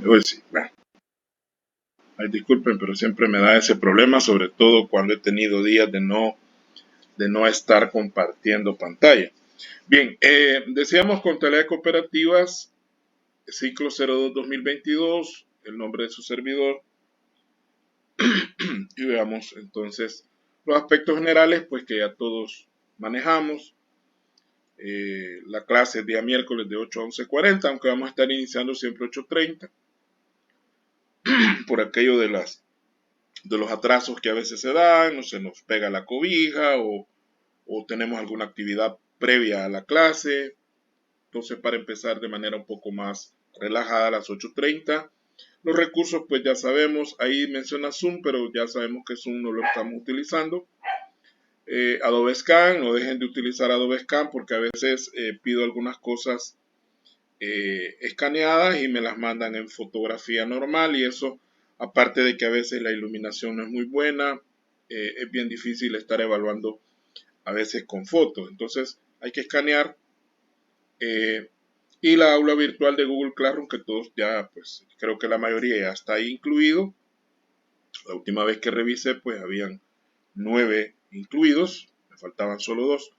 Uy, sí, bueno, ay, disculpen, pero siempre me da ese problema, sobre todo cuando he tenido días de no estar compartiendo pantalla. Bien, decíamos con Telecooperativas, ciclo 02-2022, el nombre de su servidor, y veamos entonces los aspectos generales, pues que ya todos manejamos. La clase es día miércoles de 8 a 11:40, aunque vamos a estar iniciando siempre 8:30, por aquello de los atrasos que a veces se dan, no se nos pega la cobija o tenemos alguna actividad previa a la clase. Entonces, para empezar de manera un poco más relajada a las 8:30. Los recursos, pues ya sabemos, ahí menciona Zoom, pero ya sabemos que Zoom no lo estamos utilizando. Adobe Scan, no dejen de utilizar Adobe Scan porque a veces pido algunas cosas escaneadas y me las mandan en fotografía normal, y eso, aparte de que a veces la iluminación no es muy buena, es bien difícil estar evaluando a veces con fotos. Entonces hay que escanear. eh, y la aula virtual de Google Classroom, que todos ya, pues creo que la mayoría ya está ahí incluido. La última vez que revisé, pues habían 9 incluidos, me faltaban solo 2.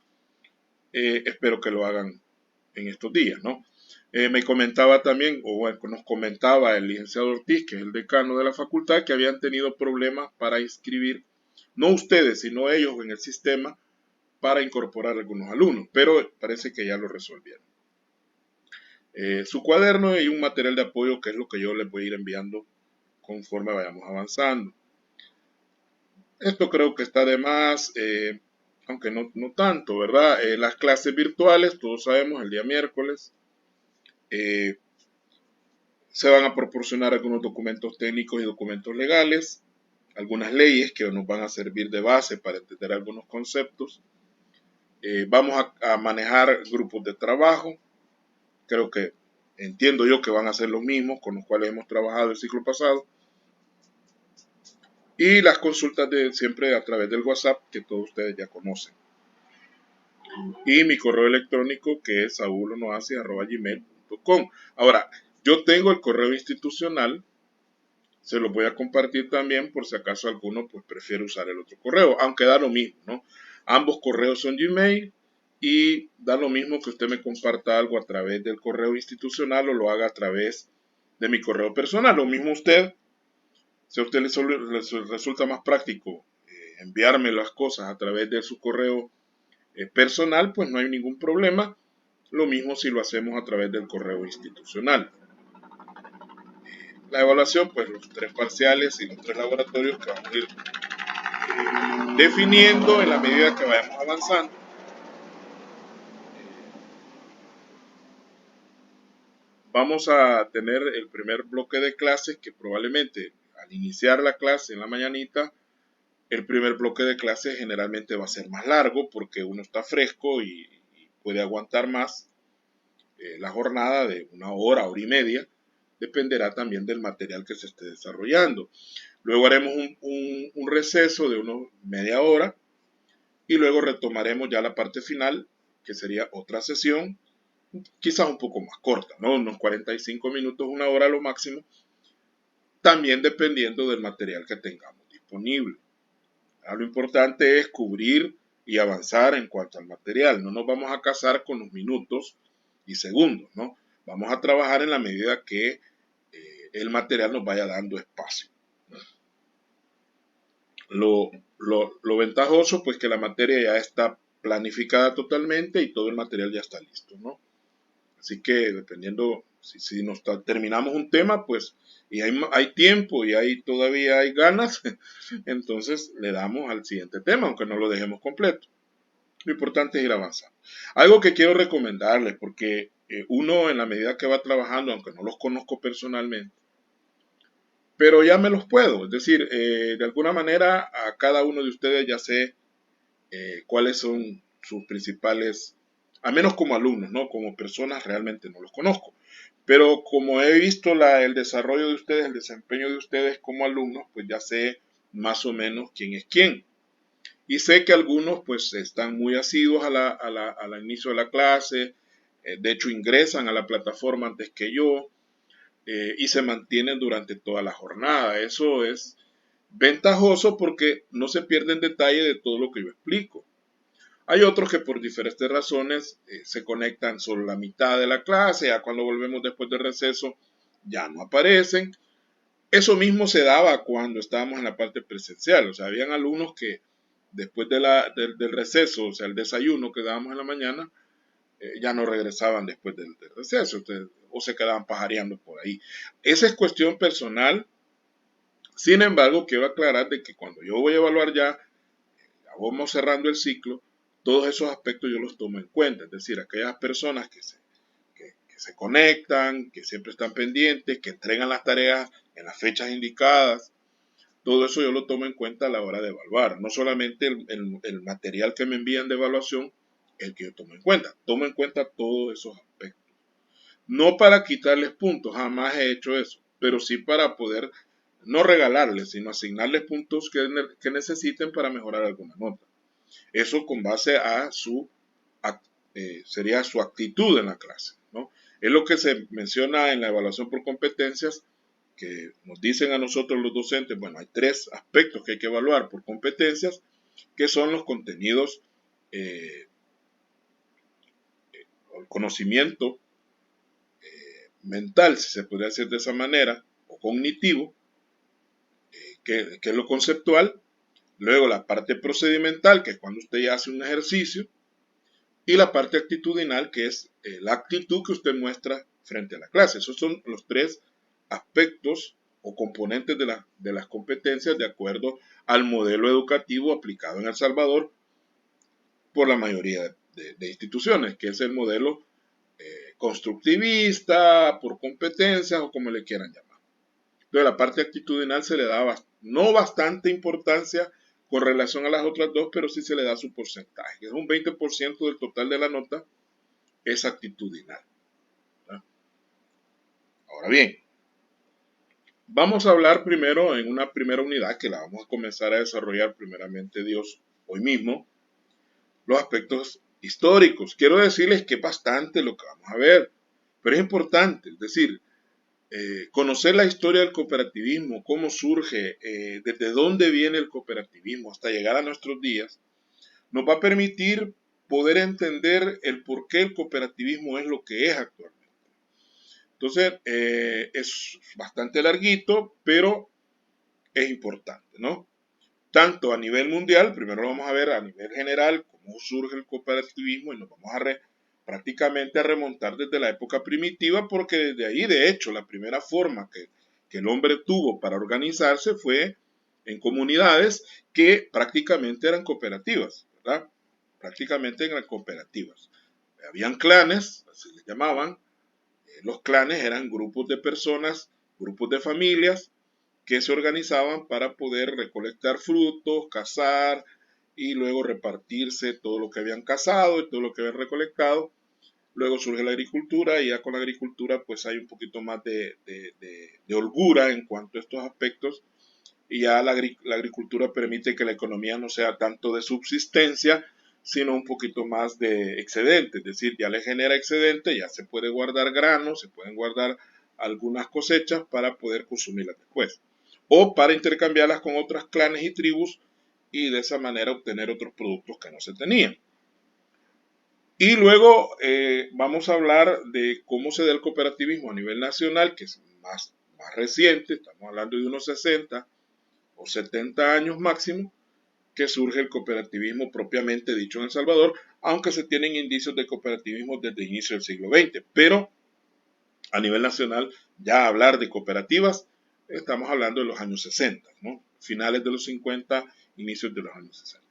Espero que lo hagan en estos días, ¿no? Me comentaba también, o bueno, nos comentaba el licenciado Ortiz, que es el decano de la facultad, que habían tenido problemas para inscribir, no ustedes, sino ellos en el sistema, para incorporar algunos alumnos, pero parece que ya lo resolvieron. Su cuaderno y un material de apoyo, que es lo que yo les voy a ir enviando conforme vayamos avanzando. Esto creo que está de más, aunque no tanto, ¿verdad? Las clases virtuales, todos sabemos, el día miércoles, eh, se van a proporcionar algunos documentos técnicos y documentos legales, algunas leyes que nos van a servir de base para entender algunos conceptos. Vamos a manejar grupos de trabajo, creo que entiendo yo que van a ser los mismos con los cuales hemos trabajado el ciclo pasado. Y las consultas de siempre a través del WhatsApp, que todos ustedes ya conocen. Y mi correo electrónico, que es saulonoasis@gmail.com. Ahora, yo tengo el correo institucional, se lo voy a compartir también por si acaso alguno pues prefiere usar el otro correo, aunque da lo mismo, ¿no? Ambos correos son Gmail y da lo mismo que usted me comparta algo a través del correo institucional o lo haga a través de mi correo personal. Lo mismo usted, si a usted le resulta más práctico enviarme las cosas a través de su correo personal, pues no hay ningún problema. Lo mismo si lo hacemos a través del correo institucional. La evaluación, pues los 3 parciales y los 3 laboratorios que vamos a ir definiendo en la medida que vayamos avanzando. Vamos a tener el primer bloque de clases que probablemente al iniciar la clase en la mañanita, el primer bloque de clases generalmente va a ser más largo porque uno está fresco y puede aguantar más la jornada de una hora, hora y media. Dependerá también del material que se esté desarrollando. Luego haremos un receso de unos media hora y luego retomaremos ya la parte final, que sería otra sesión, quizás un poco más corta, ¿no? Unos 45 minutos, una hora lo máximo, también dependiendo del material que tengamos disponible. Lo importante es cubrir y avanzar en cuanto al material. No nos vamos a casar con los minutos y segundos, ¿no? Vamos a trabajar en la medida que el material nos vaya dando espacio. Lo ventajoso, pues que la materia ya está planificada totalmente y todo el material ya está listo, ¿no? Así que dependiendo, si nos terminamos un tema, pues, y hay tiempo y todavía hay ganas, entonces le damos al siguiente tema, aunque no lo dejemos completo. Lo importante es ir avanzando. Algo que quiero recomendarles, porque uno en la medida que va trabajando, aunque no los conozco personalmente, pero ya me los puedo, es decir, de alguna manera a cada uno de ustedes ya sé cuáles son sus principales, a menos como alumnos, ¿no? Como personas realmente no los conozco. Pero como he visto el desarrollo de ustedes, el desempeño de ustedes como alumnos, pues ya sé más o menos quién es quién. Y sé que algunos pues están muy asiduos al inicio de la clase, de hecho ingresan a la plataforma antes que yo, y se mantienen durante toda la jornada. Eso es ventajoso porque no se pierde en detalle de todo lo que yo explico. Hay otros que por diferentes razones se conectan solo la mitad de la clase, ya cuando volvemos después del receso ya no aparecen. Eso mismo se daba cuando estábamos en la parte presencial, o sea, habían alumnos que después del receso, o sea, el desayuno que dábamos en la mañana, ya no regresaban después del receso, o se quedaban pajareando por ahí. Esa es cuestión personal. Sin embargo, quiero aclarar de que cuando yo voy a evaluar ya vamos cerrando el ciclo, todos esos aspectos yo los tomo en cuenta, es decir, aquellas personas que se conectan, que siempre están pendientes, que entregan las tareas en las fechas indicadas, todo eso yo lo tomo en cuenta a la hora de evaluar, no solamente el material que me envían de evaluación, el que yo tomo en cuenta todos esos aspectos. No para quitarles puntos, jamás he hecho eso, pero sí para poder no regalarles, sino asignarles puntos que necesiten para mejorar alguna nota. Eso con base a sería su actitud en la clase, ¿no? Es lo que se menciona en la evaluación por competencias, que nos dicen a nosotros los docentes, bueno, hay 3 aspectos que hay que evaluar por competencias, que son los contenidos, el conocimiento mental, si se podría decir de esa manera, o cognitivo, que es lo conceptual, luego la parte procedimental, que es cuando usted ya hace un ejercicio, y la parte actitudinal, que es la actitud que usted muestra frente a la clase. Esos son los 3 aspectos o componentes de las competencias de acuerdo al modelo educativo aplicado en El Salvador por la mayoría de instituciones, que es el modelo constructivista, por competencias o como le quieran llamar. Entonces la parte actitudinal se le da no bastante importancia con relación a las otras dos, pero sí se le da su porcentaje. Es un 20% del total de la nota, es actitudinal. ¿Verdad? Ahora bien, vamos a hablar primero en una primera unidad que la vamos a comenzar a desarrollar primeramente Dios hoy mismo, los aspectos históricos. Quiero decirles que es bastante lo que vamos a ver, pero es importante, es decir, conocer la historia del cooperativismo, cómo surge, desde dónde viene el cooperativismo hasta llegar a nuestros días, nos va a permitir poder entender el por qué el cooperativismo es lo que es actualmente. Entonces, es bastante larguito, pero es importante, ¿no? Tanto a nivel mundial, primero lo vamos a ver a nivel general, cómo surge el cooperativismo y nos vamos a prácticamente a remontar desde la época primitiva, porque desde ahí, de hecho, la primera forma que el hombre tuvo para organizarse fue en comunidades que prácticamente eran cooperativas, ¿verdad? Prácticamente eran cooperativas. Habían clanes, así les llamaban. Los clanes eran grupos de personas, grupos de familias que se organizaban para poder recolectar frutos, cazar y luego repartirse todo lo que habían cazado y todo lo que habían recolectado. Luego surge la agricultura y ya con la agricultura pues hay un poquito más de holgura en cuanto a estos aspectos y ya la agricultura permite que la economía no sea tanto de subsistencia, sino un poquito más de excedente, es decir, ya le genera excedente, ya se puede guardar granos, se pueden guardar algunas cosechas para poder consumirlas después, o para intercambiarlas con otros clanes y tribus y de esa manera obtener otros productos que no se tenían. Y luego vamos a hablar de cómo se da el cooperativismo a nivel nacional, que es más reciente, estamos hablando de unos 60 o 70 años máximo, que surge el cooperativismo propiamente dicho en El Salvador, aunque se tienen indicios de cooperativismo desde el inicio del siglo XX. Pero a nivel nacional, ya hablar de cooperativas, estamos hablando de los años 60, ¿no? Finales de los 50, inicios de los años 60.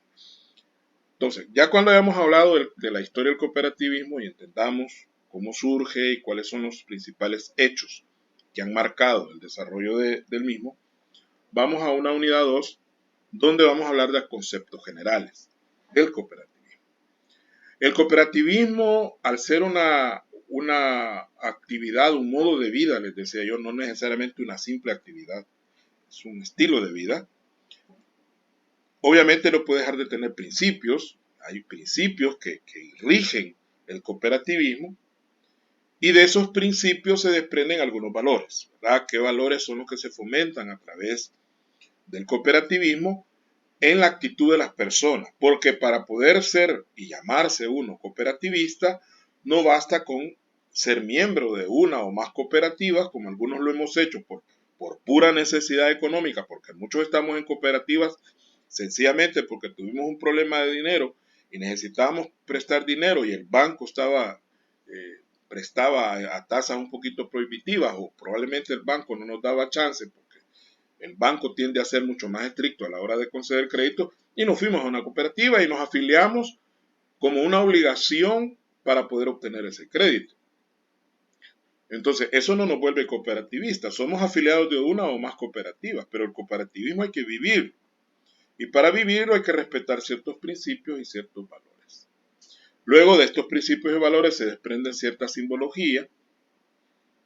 Entonces, ya cuando hayamos hablado de la historia del cooperativismo y entendamos cómo surge y cuáles son los principales hechos que han marcado el desarrollo del mismo, vamos a una unidad 2 donde vamos a hablar de conceptos generales del cooperativismo. El cooperativismo, al ser una actividad, un modo de vida, les decía yo, no necesariamente una simple actividad, es un estilo de vida. Obviamente no puede dejar de tener principios, hay principios que rigen el cooperativismo Y de esos principios se desprenden algunos valores, ¿verdad? ¿Qué valores son los que se fomentan a través del cooperativismo en la actitud de las personas? Porque para poder ser y llamarse uno cooperativista, no basta con ser miembro de una o más cooperativas, como algunos lo hemos hecho por pura necesidad económica, porque muchos estamos en cooperativas sencillamente porque tuvimos un problema de dinero y necesitábamos prestar dinero y el banco prestaba a tasas un poquito prohibitivas, o probablemente el banco no nos daba chance porque el banco tiende a ser mucho más estricto a la hora de conceder crédito, y nos fuimos a una cooperativa y nos afiliamos como una obligación para poder obtener ese crédito. Entonces, eso no nos vuelve cooperativistas. Somos afiliados de una o más cooperativas, pero el cooperativismo hay que vivir. Y para vivirlo hay que respetar ciertos principios y ciertos valores. Luego de estos principios y valores se desprenden ciertas simbologías,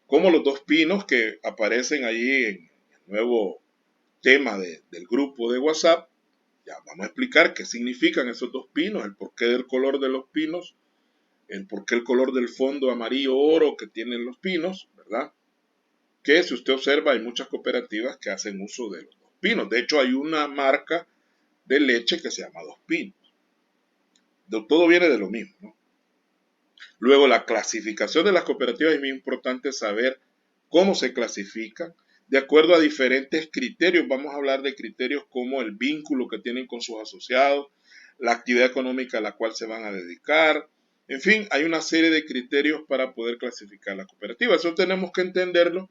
como los dos pinos que aparecen allí en el nuevo tema del grupo de WhatsApp. Ya vamos a explicar qué significan esos dos pinos, el porqué del color de los pinos, el porqué el color del fondo amarillo oro que tienen los pinos, ¿verdad? Que si usted observa hay muchas cooperativas que hacen uso de los dos pinos. De hecho hay una marca de leche que se llama Dos Pinos. Todo viene de lo mismo, ¿no? Luego, la clasificación de las cooperativas, es muy importante saber cómo se clasifican de acuerdo a diferentes criterios. Vamos a hablar de criterios como el vínculo que tienen con sus asociados, la actividad económica a la cual se van a dedicar. En fin, hay una serie de criterios para poder clasificar la cooperativa. Eso tenemos que entenderlo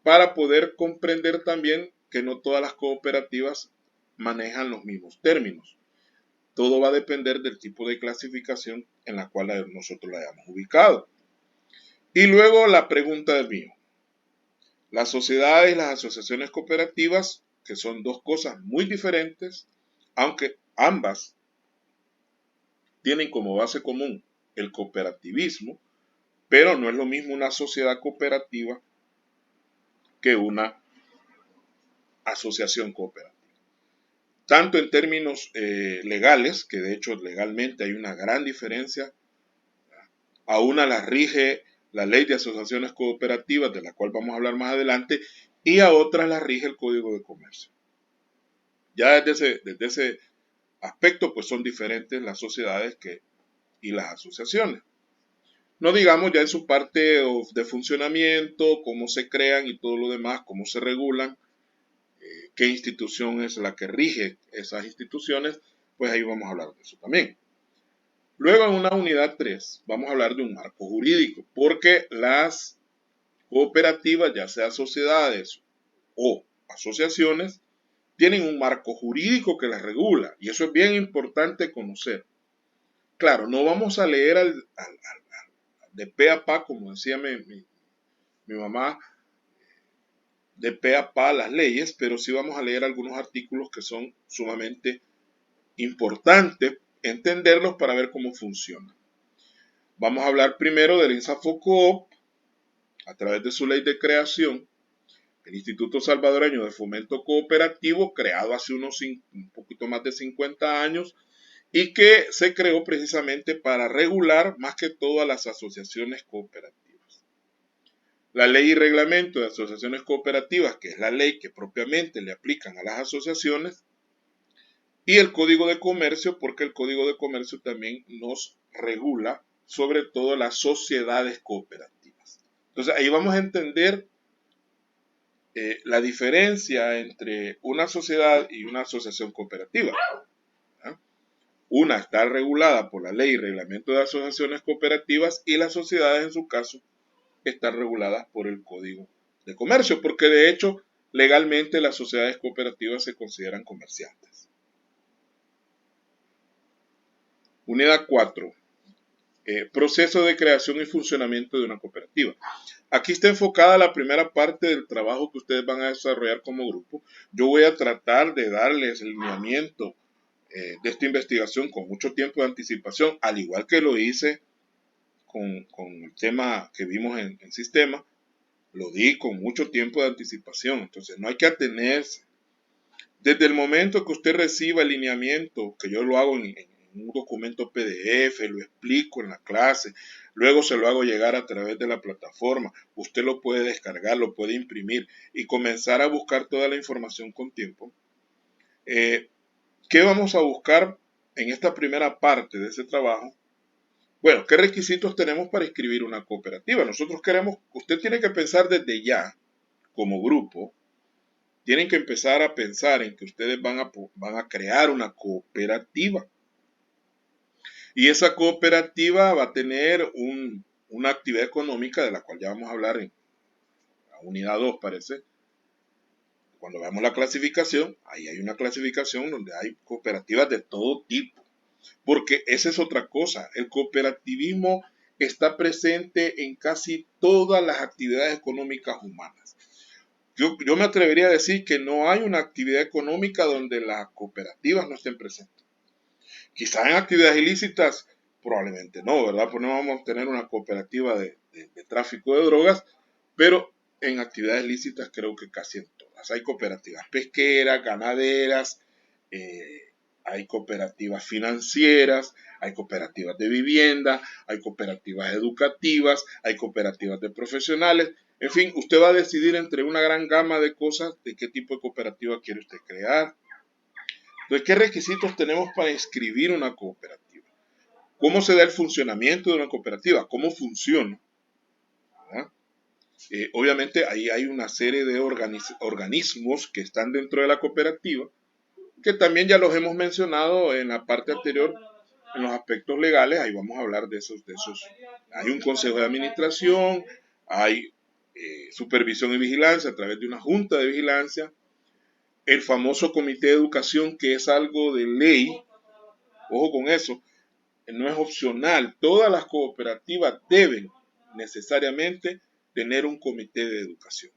para poder comprender también que no todas las cooperativas manejan los mismos términos. Todo va a depender del tipo de clasificación en la cual nosotros la hayamos ubicado. Y luego la pregunta del mío. Las sociedades y las asociaciones cooperativas, que son dos cosas muy diferentes, aunque ambas tienen como base común el cooperativismo, pero no es lo mismo una sociedad cooperativa que una asociación cooperativa. Tanto en términos legales, que de hecho legalmente hay una gran diferencia. A una la rige la ley de asociaciones cooperativas, de la cual vamos a hablar más adelante, y a otras la rige el Código de Comercio. Ya desde ese aspecto, pues son diferentes las sociedades y las asociaciones. No digamos ya en su parte de funcionamiento, cómo se crean y todo lo demás, cómo se regulan, qué institución es la que rige esas instituciones, pues ahí vamos a hablar de eso también. Luego en una unidad 3 vamos a hablar de un marco jurídico, porque las cooperativas, ya sea sociedades o asociaciones, tienen un marco jurídico que las regula, y eso es bien importante conocer. Claro, no vamos a leer de pe a pa, como decía mi mamá, de pe a pa las leyes, pero sí vamos a leer algunos artículos que son sumamente importantes entenderlos para ver cómo funcionan. Vamos a hablar primero del INSAFOCOOP a través de su ley de creación, el Instituto Salvadoreño de Fomento Cooperativo, creado hace un poquito más de 50 años, y que se creó precisamente para regular más que todo a las asociaciones cooperativas. La ley y reglamento de asociaciones cooperativas, que es la ley que propiamente le aplican a las asociaciones, y el Código de Comercio, porque el Código de Comercio también nos regula sobre todo las sociedades cooperativas. Entonces ahí vamos a entender la diferencia entre una sociedad y una asociación cooperativa. ¿Ah? Una está regulada por la ley y reglamento de asociaciones cooperativas, y las sociedades en su caso están reguladas por el Código de Comercio, porque de hecho legalmente las sociedades cooperativas se consideran comerciantes. Unidad 4. Proceso de creación y funcionamiento de una cooperativa. Aquí está enfocada la primera parte del trabajo que ustedes van a desarrollar como grupo. Yo voy a tratar de darles el lineamiento de esta investigación con mucho tiempo de anticipación, al igual que lo hice con el tema que vimos en sistema, lo di con mucho tiempo de anticipación. Entonces no hay que atenerse. Desde el momento que usted reciba el lineamiento, que yo lo hago en un documento PDF, lo explico en la clase, luego se lo hago llegar a través de la plataforma. Usted lo puede descargar, lo puede imprimir y comenzar a buscar toda la información con tiempo. ¿Qué vamos a buscar en esta primera parte de ese trabajo? Bueno, ¿qué requisitos tenemos para inscribir una cooperativa? Nosotros queremos, usted tiene que pensar desde ya, como grupo, tienen que empezar a pensar en que ustedes van a crear una cooperativa. Y esa cooperativa va a tener una actividad económica de la cual ya vamos a hablar en la unidad 2, parece. Cuando veamos la clasificación, ahí hay una clasificación donde hay cooperativas de todo tipo. Porque esa es otra cosa. El cooperativismo está presente en casi todas las actividades económicas humanas. Yo me atrevería a decir que no hay una actividad económica donde las cooperativas no estén presentes. Quizás en actividades ilícitas, probablemente no, ¿verdad? Pues no vamos a tener una cooperativa de tráfico de drogas, pero en actividades lícitas creo que casi en todas. Hay cooperativas pesqueras, ganaderas, hay cooperativas financieras, hay cooperativas de vivienda, hay cooperativas educativas, hay cooperativas de profesionales. En fin, usted va a decidir entre una gran gama de cosas de qué tipo de cooperativa quiere usted crear. Entonces, ¿qué requisitos tenemos para inscribir una cooperativa? ¿Cómo se da el funcionamiento de una cooperativa? ¿Cómo funciona? Obviamente ahí hay una serie de organismos que están dentro de la cooperativa, que también ya los hemos mencionado en la parte anterior, en los aspectos legales. Ahí vamos a hablar de esos. Hay un consejo de administración, hay supervisión y vigilancia a través de una junta de vigilancia, el famoso comité de educación, que es algo de ley. Ojo con eso, no es opcional. Todas las cooperativas deben necesariamente tener un comité de educación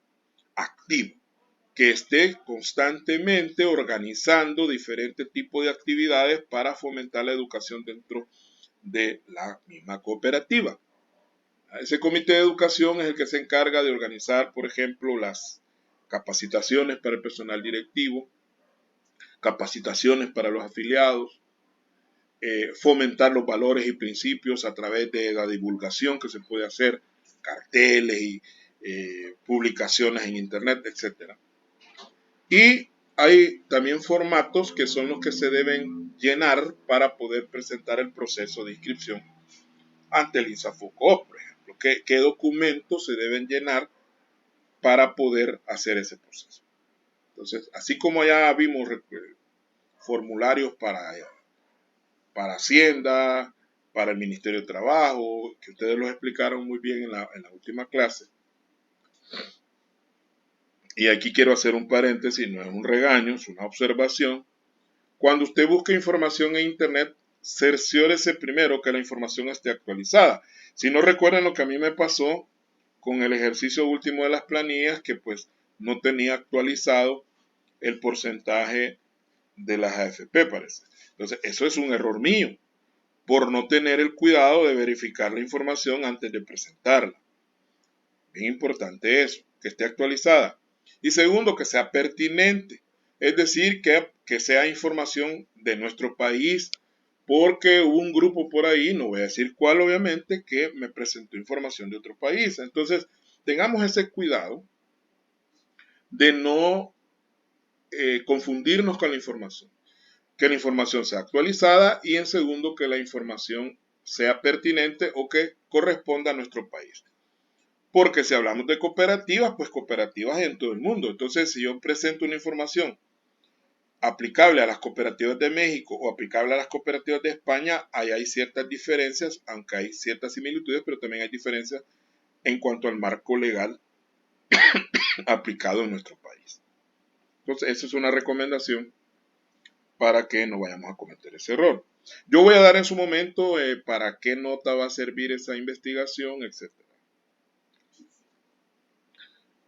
activo, que esté constantemente organizando diferentes tipos de actividades para fomentar la educación dentro de la misma cooperativa. Ese comité de educación es el que se encarga de organizar, por ejemplo, las capacitaciones para el personal directivo, capacitaciones para los afiliados, fomentar los valores y principios a través de la divulgación que se puede hacer, carteles y publicaciones en internet, etc. Y hay también formatos que son los que se deben llenar para poder presentar el proceso de inscripción ante el INSAFOCOP, por ejemplo. ¿Qué documentos se deben llenar para poder hacer ese proceso? Entonces, así como ya vimos formularios para Hacienda, para el Ministerio de Trabajo, que ustedes los explicaron muy bien en la última clase. Y aquí quiero hacer un paréntesis, no es un regaño, es una observación. Cuando usted busque información en Internet, cerciórese primero que la información esté actualizada. Si no, recuerden lo que a mí me pasó con el ejercicio último de las planillas, que pues no tenía actualizado el porcentaje de las AFP, parece. Entonces, eso es un error mío, por no tener el cuidado de verificar la información antes de presentarla. Bien importante eso, que esté actualizada. Y segundo, que sea pertinente, es decir, que sea información de nuestro país, porque hubo un grupo por ahí, no voy a decir cuál obviamente, que me presentó información de otro país. Entonces, tengamos ese cuidado de no confundirnos con la información. Que la información sea actualizada y en segundo, que la información sea pertinente o que corresponda a nuestro país. Porque si hablamos de cooperativas, pues cooperativas hay en todo el mundo. Entonces, si yo presento una información aplicable a las cooperativas de México o aplicable a las cooperativas de España, ahí hay ciertas diferencias, aunque hay ciertas similitudes, pero también hay diferencias en cuanto al marco legal aplicado en nuestro país. Entonces, esa es una recomendación para que no vayamos a cometer ese error. Yo voy a dar en su momento para qué nota va a servir esa investigación, etc.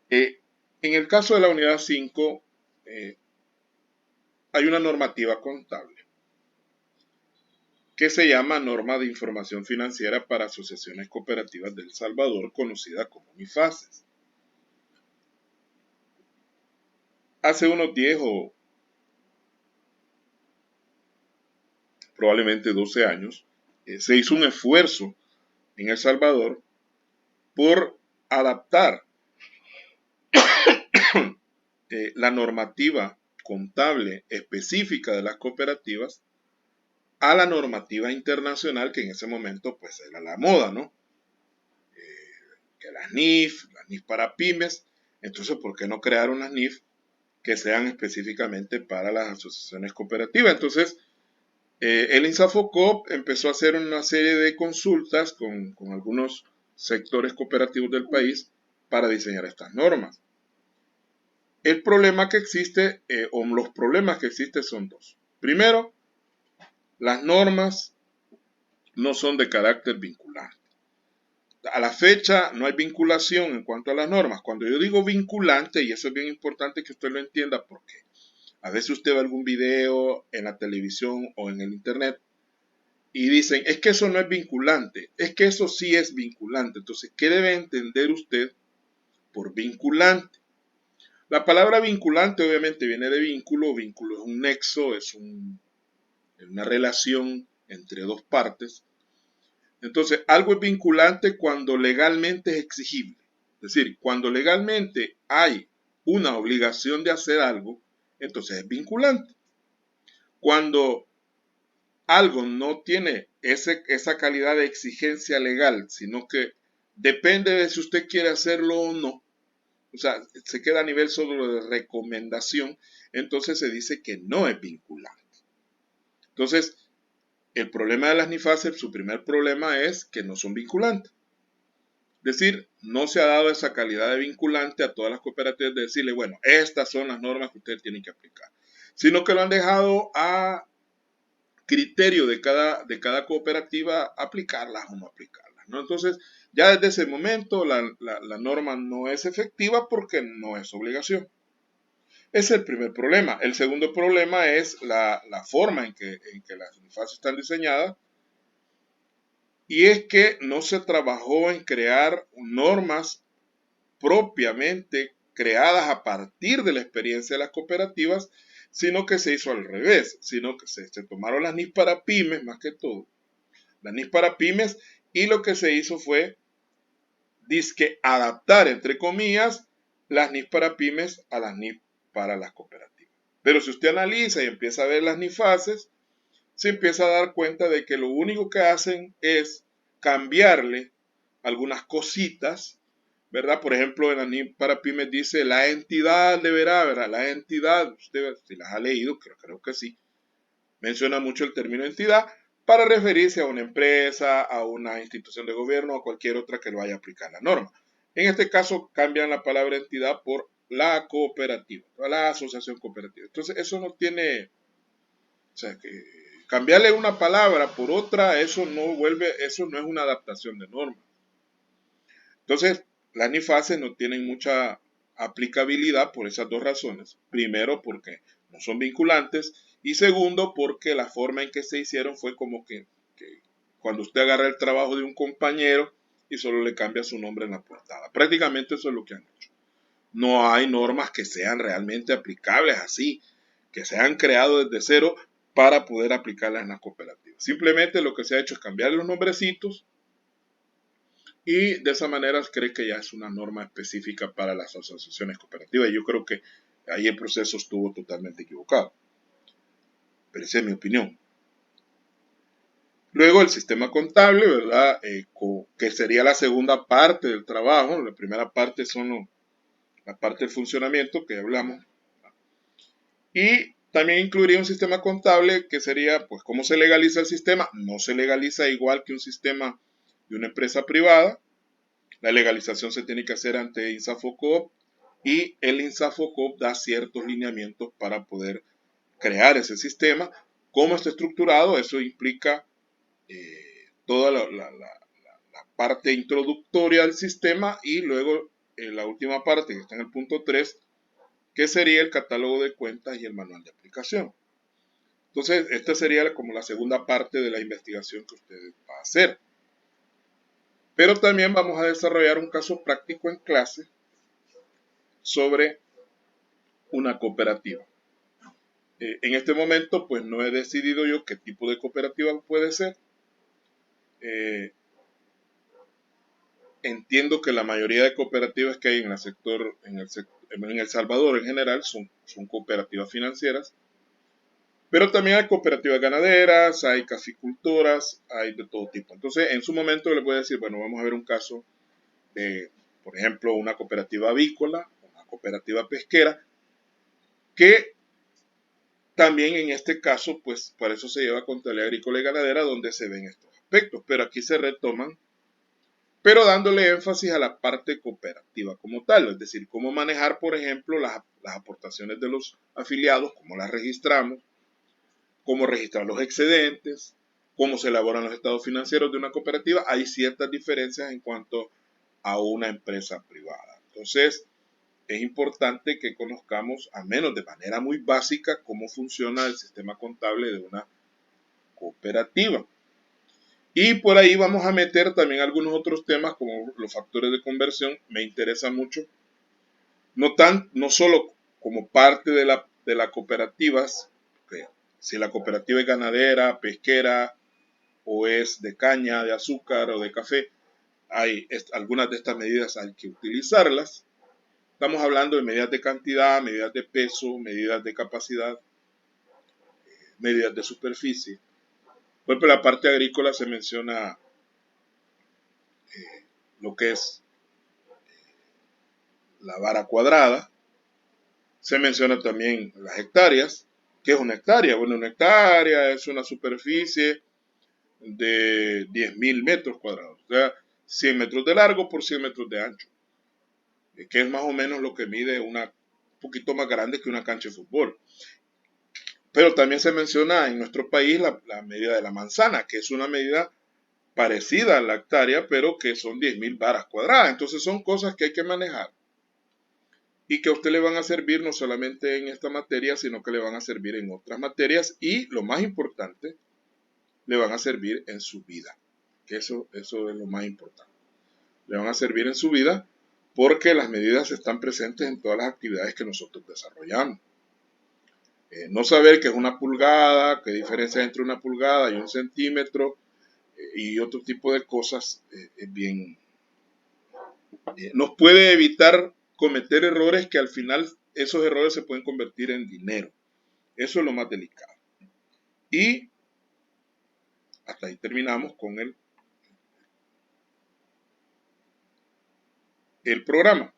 En el caso de la unidad 5, hay una normativa contable que se llama Norma de Información Financiera para Asociaciones Cooperativas del Salvador, conocida como MIFACES. Hace unos 10 o probablemente 12 años, se hizo un esfuerzo en El Salvador por adaptar la normativa contable específica de las cooperativas a la normativa internacional que en ese momento pues era la moda, ¿no? Que las NIF para pymes. Entonces, ¿por qué no crear unas NIF que sean específicamente para las asociaciones cooperativas? Entonces, el INSAFOCOP empezó a hacer una serie de consultas con algunos sectores cooperativos del país para diseñar estas normas. El problema que existe, o los problemas que existen son dos. Primero, las normas no son de carácter vinculante. A la fecha no hay vinculación en cuanto a las normas. Cuando yo digo vinculante, y eso es bien importante que usted lo entienda, porque a veces usted ve algún video en la televisión o en el internet y dicen, es que eso no es vinculante, es que eso sí es vinculante. Entonces, ¿qué debe entender usted por vinculante? La palabra vinculante obviamente viene de vínculo. Vínculo es un nexo, es una relación entre dos partes. Entonces, algo es vinculante cuando legalmente es exigible. Es decir, cuando legalmente hay una obligación de hacer algo, entonces es vinculante. Cuando algo no tiene esa calidad de exigencia legal, sino que depende de si usted quiere hacerlo o no, o sea, se queda a nivel solo de recomendación, entonces se dice que no es vinculante. Entonces, el problema de las NIFASEP, su primer problema es que no son vinculantes. Es decir, no se ha dado esa calidad de vinculante a todas las cooperativas de decirle, bueno, estas son las normas que ustedes tienen que aplicar, sino que lo han dejado a criterio de cada cooperativa aplicarlas o no aplicarlas, ¿no? Entonces, ya desde ese momento la norma no es efectiva porque no es obligación. Ese es el primer problema. El segundo problema es la forma en que las NIFAS están diseñadas, y es que no se trabajó en crear normas propiamente creadas a partir de la experiencia de las cooperativas, sino que se hizo al revés, sino que se tomaron las NIF para pymes más que todo, las NIF para pymes, y lo que se hizo fue dizque adaptar, entre comillas, las NIF para pymes a las NIF para las cooperativas. Pero si usted analiza y empieza a ver las NIFASes, se empieza a dar cuenta de que lo único que hacen es cambiarle algunas cositas, ¿verdad? Por ejemplo, en la NIF para pymes dice la entidad deberá, ¿verdad? La entidad, usted si las ha leído, creo que sí, menciona mucho el término entidad para referirse a una empresa, a una institución de gobierno o cualquier otra que lo vaya a aplicar la norma. En este caso cambian la palabra entidad por la cooperativa, la asociación cooperativa. Entonces eso no tiene, o sea, que cambiarle una palabra por otra, eso no es una adaptación de norma. Entonces, las NIFASes no tienen mucha aplicabilidad por esas dos razones. Primero, porque no son vinculantes, y segundo, porque la forma en que se hicieron fue como que cuando usted agarra el trabajo de un compañero y solo le cambia su nombre en la portada. Prácticamente eso es lo que han hecho. No hay normas que sean realmente aplicables así, que se han creado desde cero para poder aplicarlas en las cooperativas. Simplemente lo que se ha hecho es cambiar los nombrecitos, y de esa manera cree que ya es una norma específica para las asociaciones cooperativas. Y yo creo que ahí el proceso estuvo totalmente equivocado. Pero esa es mi opinión. Luego el sistema contable, ¿verdad? Que sería la segunda parte del trabajo. La primera parte son la parte del funcionamiento que hablamos. Y también incluiría un sistema contable que sería, pues, cómo se legaliza el sistema. No se legaliza igual que un sistema de una empresa privada. La legalización se tiene que hacer ante INSAFOCOP, y el INSAFOCOP da ciertos lineamientos para poder crear ese sistema. ¿Cómo está estructurado? Eso implica toda la parte introductoria del sistema, y luego la última parte que está en el punto 3, que sería el catálogo de cuentas y el manual de aplicación. Entonces, esta sería como la segunda parte de la investigación que usted va a hacer. Pero también vamos a desarrollar un caso práctico en clase sobre una cooperativa. En este momento, pues no he decidido yo qué tipo de cooperativa puede ser. entiendo que la mayoría de cooperativas que hay en el sector, en El Salvador en general, son cooperativas financieras, pero también hay cooperativas ganaderas, hay caficultoras, hay de todo tipo. Entonces, en su momento les voy a decir, bueno, vamos a ver un caso de, por ejemplo, una cooperativa avícola, una cooperativa pesquera, que también en este caso, pues para eso se lleva contabilidad agrícola y ganadera, donde se ven estos aspectos, pero aquí se retoman, pero dándole énfasis a la parte cooperativa como tal, es decir, cómo manejar, por ejemplo, las aportaciones de los afiliados, cómo las registramos, cómo registrar los excedentes, cómo se elaboran los estados financieros de una cooperativa. Hay ciertas diferencias en cuanto a una empresa privada. Entonces, es importante que conozcamos, al menos de manera muy básica, cómo funciona el sistema contable de una cooperativa. Y por ahí vamos a meter también algunos otros temas como los factores de conversión. Me interesa mucho, no solo como parte de la cooperativa, si la cooperativa es ganadera, pesquera o es de caña, de azúcar o de café, algunas de estas medidas hay que utilizarlas. Estamos hablando de medidas de cantidad, medidas de peso, medidas de capacidad, medidas de superficie. Por ejemplo, en la parte agrícola se menciona lo que es la vara cuadrada, se menciona también las hectáreas. ¿Qué es una hectárea? Bueno, una hectárea es una superficie de 10.000 metros cuadrados, o sea, 100 metros de largo por 100 metros de ancho, que es más o menos lo que mide un poquito más grande que una cancha de fútbol. Pero también se menciona en nuestro país la medida de la manzana, que es una medida parecida a la hectárea, pero que son 10.000 varas cuadradas. Entonces son cosas que hay que manejar y que a usted le van a servir no solamente en esta materia, sino que le van a servir en otras materias y, lo más importante, le van a servir en su vida, que eso es lo más importante. Le van a servir en su vida porque las medidas están presentes en todas las actividades que nosotros desarrollamos. No saber qué es una pulgada, qué diferencia hay entre una pulgada y un centímetro y otro tipo de cosas, es bien, nos puede evitar cometer errores que al final esos errores se pueden convertir en dinero. Eso es lo más delicado. Y hasta ahí terminamos con el programa.